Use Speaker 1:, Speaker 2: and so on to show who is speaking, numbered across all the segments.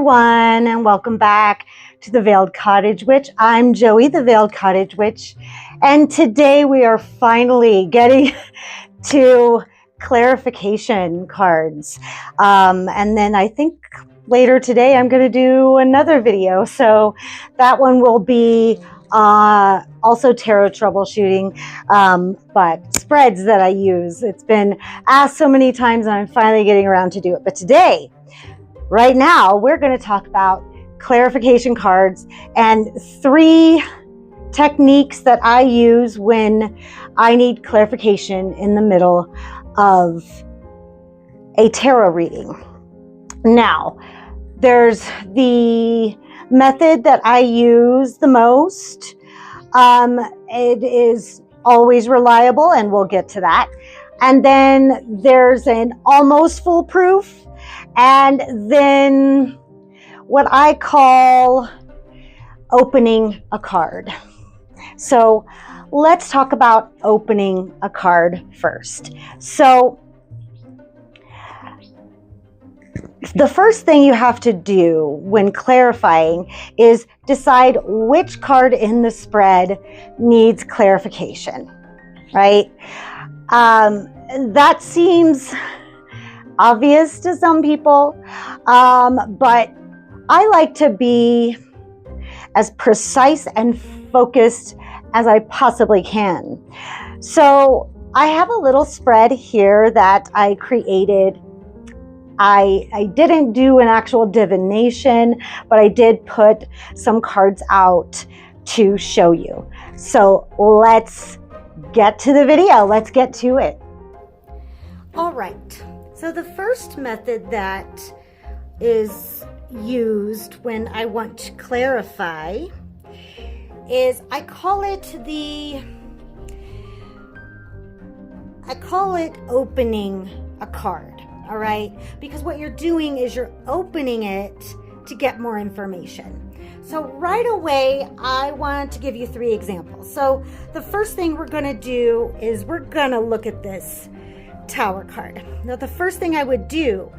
Speaker 1: everyone, and welcome back to the Veiled Cottage Witch. I'm Joey, the Veiled Cottage Witch, and today we are finally getting to clarification cards. And then I think later today I'm going to do another video, so that one will be also tarot troubleshooting, but spreads that I use. It's been asked so many times and I'm finally getting around to do it. But today, right now, we're going to talk about clarification cards and 3 techniques that I use when I need clarification in the middle of a tarot reading. Now, there's the method that I use the most. It is always reliable, and we'll get to that. And then there's an almost foolproof, and then what I call opening a card. So let's talk about opening a card first. So the first thing you have to do when clarifying is decide which card in the spread needs clarification, right? That seems obvious to some people, but I like to be as precise and focused as I possibly can. So I have a little spread here that I created. I didn't do an actual divination, but I did put some cards out to show you. So let's get to the video. Let's get to it. All right. So the first method that is used when I want to clarify is I call it opening a card, all right? Because what you're doing is you're opening it to get more information. So right away, I want to give you 3 examples. So the first thing we're going to do is we're going to look at this Tower card. Now, the first thing I would do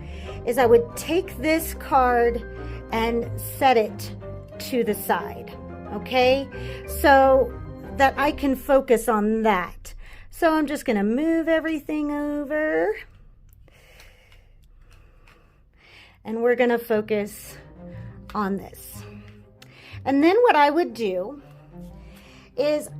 Speaker 1: is I would take this card and set it to the side, okay? So that I can focus on that. So I'm just going to move everything over. And we're going to focus on this. And then what I would do is,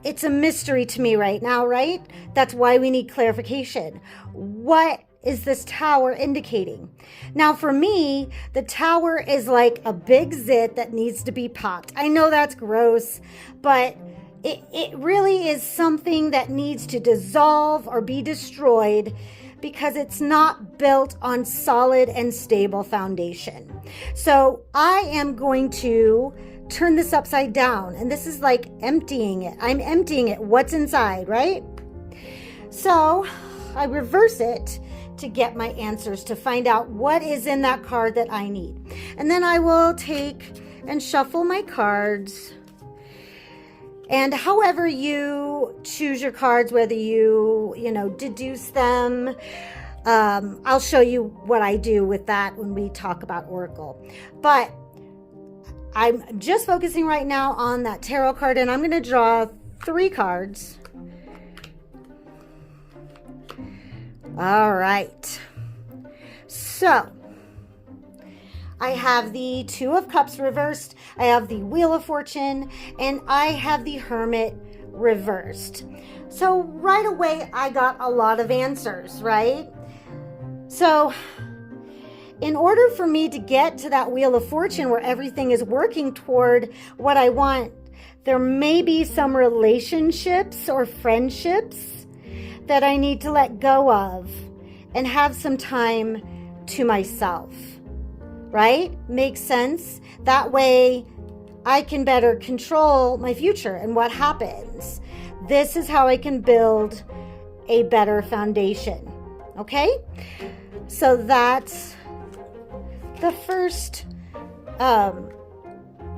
Speaker 1: it's a mystery to me right now, right? That's why we need clarification. What is this tower indicating? Now, for me, the tower is like a big zit that needs to be popped. I know that's gross, but it really is something that needs to dissolve or be destroyed because it's not built on solid and stable foundation. So I am going to turn this upside down, and this is like emptying it. I'm emptying it. What's inside, right? So I reverse it to get my answers, to find out what is in that card that I need. And then I will take and shuffle my cards. And however you choose your cards, whether you deduce them, I'll show you what I do with that when we talk about Oracle. But I'm just focusing right now on that tarot card, and I'm going to draw 3 cards. All right. So I have the 2 of Cups reversed, I have the Wheel of Fortune, and I have the Hermit reversed. So right away, I got a lot of answers, right? So in order for me to get to that Wheel of Fortune where everything is working toward what I want, there may be some relationships or friendships that I need to let go of and have some time to myself, right? Makes sense? That way I can better control my future and what happens. This is how I can build a better foundation, okay? So that's the first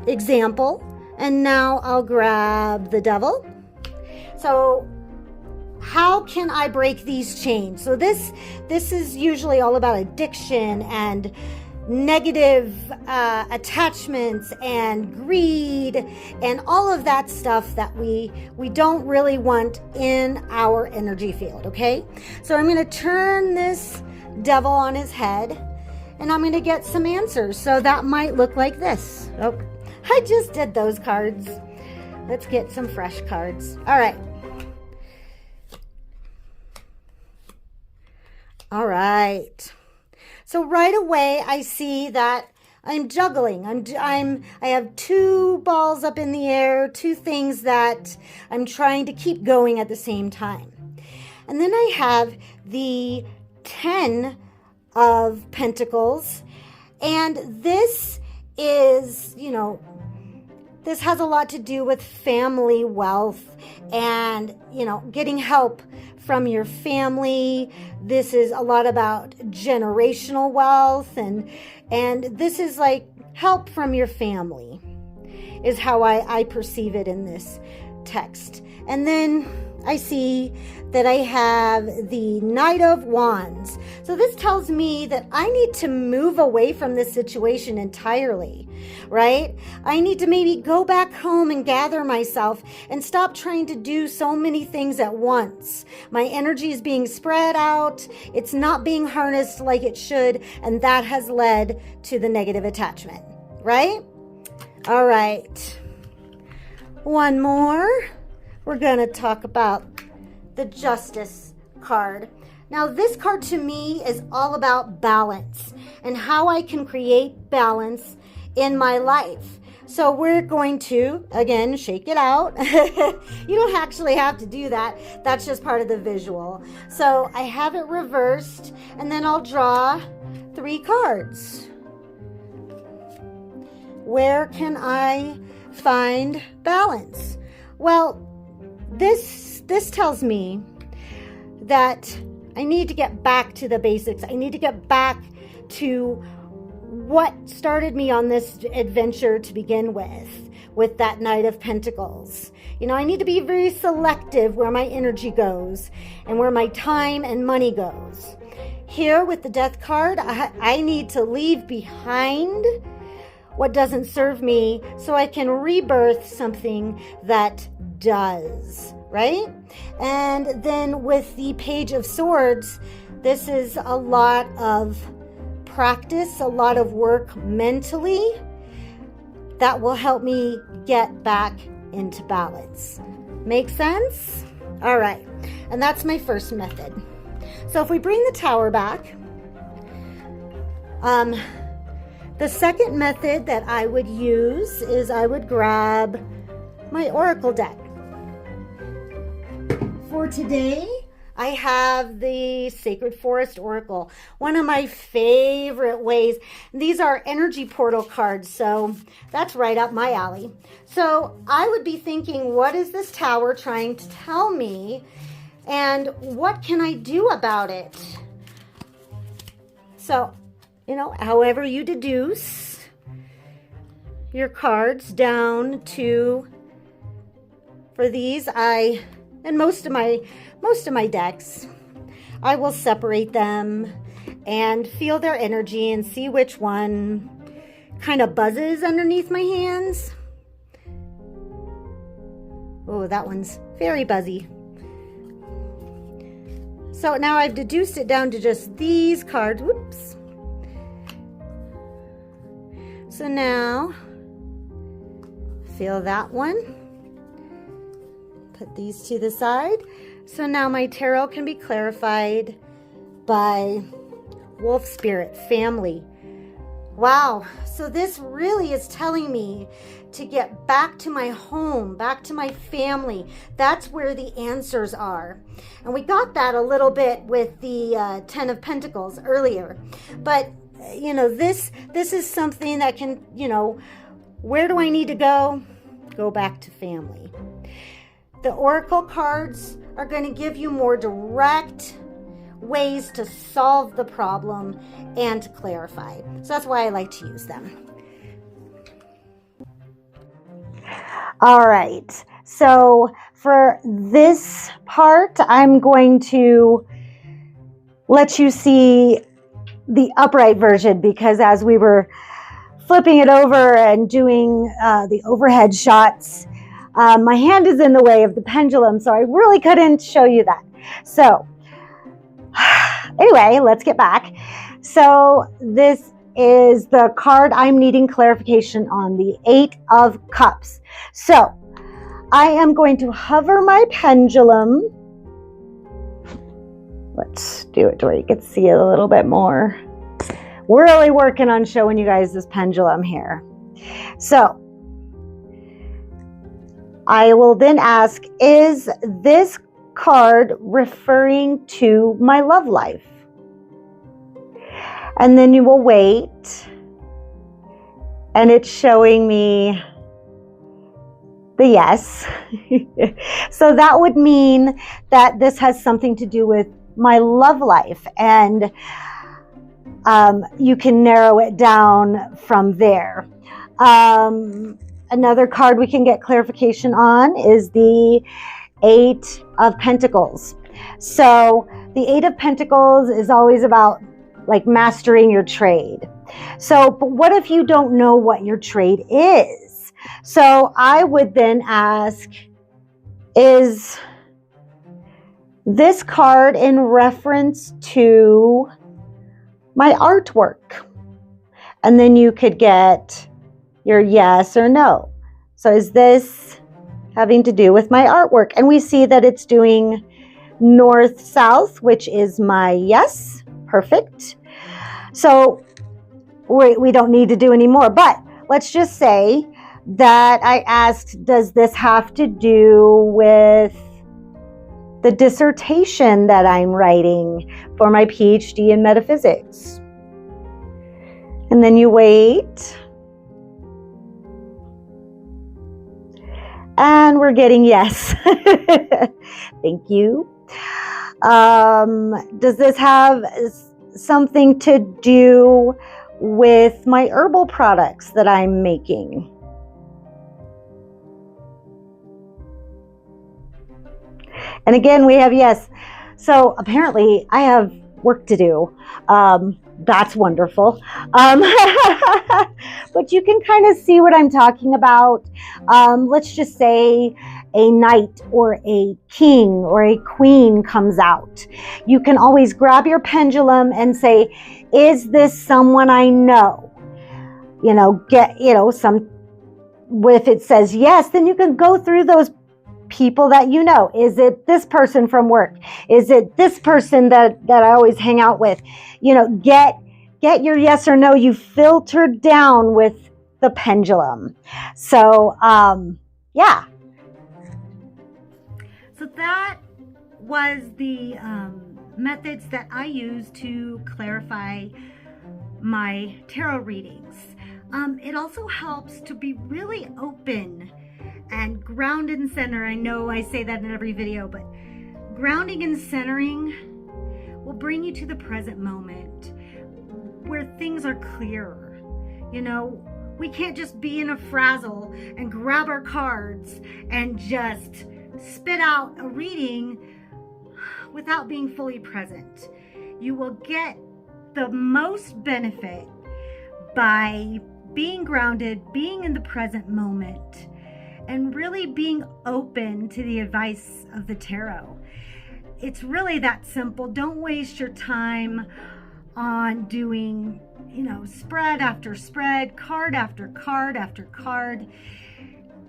Speaker 1: example. And now I'll grab the Devil. So how can I break these chains? So this is usually all about addiction and negative attachments and greed and all of that stuff that we don't really want in our energy field, okay? So I'm going to turn this devil on his head and I'm going to get some answers. So that might look like this. Oh, I just did those cards. Let's get some fresh cards. All right. All right. So right away, I see that I'm juggling. I have two balls up in the air, two things that I'm trying to keep going at the same time. And then I have the 10 of Pentacles. And this is, this has a lot to do with family wealth and, getting help from your family. This is a lot about generational wealth and this is like help from your family is how I perceive it in this text. And then I see that I have the Knight of Wands. So this tells me that I need to move away from this situation entirely, right? I need to maybe go back home and gather myself and stop trying to do so many things at once. My energy is being spread out. It's not being harnessed like it should. And that has led to the negative attachment, right? All right. One more. We're going to talk about the Justice card. Now, this card to me is all about balance and how I can create balance in my life. So we're going to, again, shake it out. You don't actually have to do that. That's just part of the visual. So I have it reversed, and then I'll draw 3 cards. Where can I find balance? Well, this tells me that I need to get back to the basics. I need to get back to what started me on this adventure to begin with that Knight of Pentacles. I need to be very selective where my energy goes and where my time and money goes. Here with the Death card, I need to leave behind what doesn't serve me so I can rebirth something that does, right? And then with the Page of Swords, this is a lot of practice, a lot of work mentally that will help me get back into balance. Make sense? All right. And that's my first method. So if we bring the Tower back, the second method that I would use is I would grab my Oracle deck. For today, I have the Sacred Forest Oracle, one of my favorite ways. These are energy portal cards, so that's right up my alley. So I would be thinking, what is this tower trying to tell me? And what can I do about it? So, however you deduce your cards down to, for these, and most of my decks, I will separate them and feel their energy and see which one kind of buzzes underneath my hands. Oh, that one's very buzzy. So now I've deduced it down to just these cards. Whoops. So now, feel that one. Put these to the side. So now my tarot can be clarified by Wolf Spirit, family. Wow. So this really is telling me to get back to my home, back to my family. That's where the answers are. And we got that a little bit with the 10 of Pentacles earlier. But, this is something that can, where do I need to go? Go back to family. The Oracle cards are going to give you more direct ways to solve the problem and to clarify. So that's why I like to use them. All right. So for this part, I'm going to let you see the upright version, because as we were flipping it over and doing the overhead shots, my hand is in the way of the pendulum, so I really couldn't show you that. So anyway, let's get back. So this is the card I'm needing clarification on, the Eight of Cups. So I am going to hover my pendulum. Let's do it to where you can see it a little bit more. We're really working on showing you guys this pendulum here. So I will then ask, is this card referring to my love life? And then you will wait, and it's showing me the yes. So that would mean that this has something to do with my love life, and you can narrow it down from there. Another card we can get clarification on is the Eight of Pentacles. So the Eight of Pentacles is always about like mastering your trade. So, but what if you don't know what your trade is? So I would then ask, is this card in reference to my artwork? And then you could get your yes or no. So is this having to do with my artwork? And we see that it's doing north-south, which is my yes. Perfect. So we don't need to do any more, but let's just say that I asked, does this have to do with the dissertation that I'm writing for my PhD in metaphysics? And then you wait. And we're getting yes. Thank you. Does this have something to do with my herbal products that I'm making? And again, we have yes. So apparently I have work to do. That's wonderful. But you can kind of see what I'm talking about. Let's just say a knight or a king or a queen comes out. You can always grab your pendulum and say, is this someone I know? If it says yes, then you can go through those people that you know. Is it this person from work? Is it this person that I always hang out with? Get your yes or no. You filter down with the pendulum. So, yeah. So that was the methods that I use to clarify my tarot readings. It also helps to be really open and grounded and centered. I know I say that in every video, but grounding and centering will bring you to the present moment where things are clearer. We can't just be in a frazzle and grab our cards and just spit out a reading without being fully present. You will get the most benefit by being grounded, being in the present moment, and really being open to the advice of the tarot. It's really that simple. Don't waste your time on doing, spread after spread, card after card after card.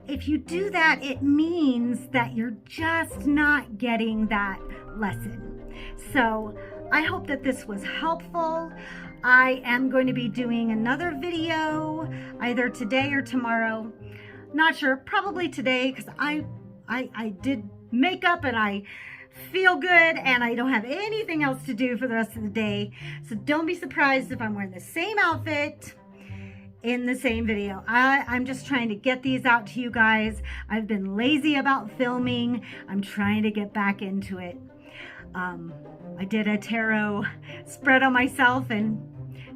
Speaker 1: If you do that, it means that you're just not getting that lesson. So I hope that this was helpful. I am going to be doing another video either today or tomorrow. Not sure, probably today, because I did makeup and I feel good and I don't have anything else to do for the rest of the day. So don't be surprised if I'm wearing the same outfit in the same video. I'm just trying to get these out to you guys. I've been lazy about filming. I'm trying to get back into it. I did a tarot spread on myself and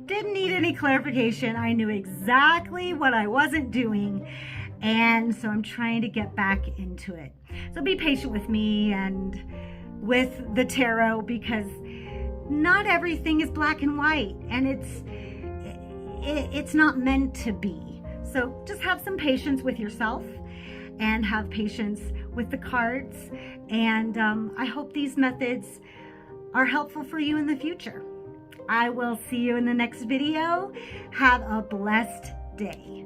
Speaker 1: didn't need any clarification. I knew exactly what I wasn't doing. And so I'm trying to get back into it. So be patient with me and with the tarot, because not everything is black and white, and it's not meant to be. So just have some patience with yourself and have patience with the cards. And I hope these methods are helpful for you in the future. I will see you in the next video. Have a blessed day.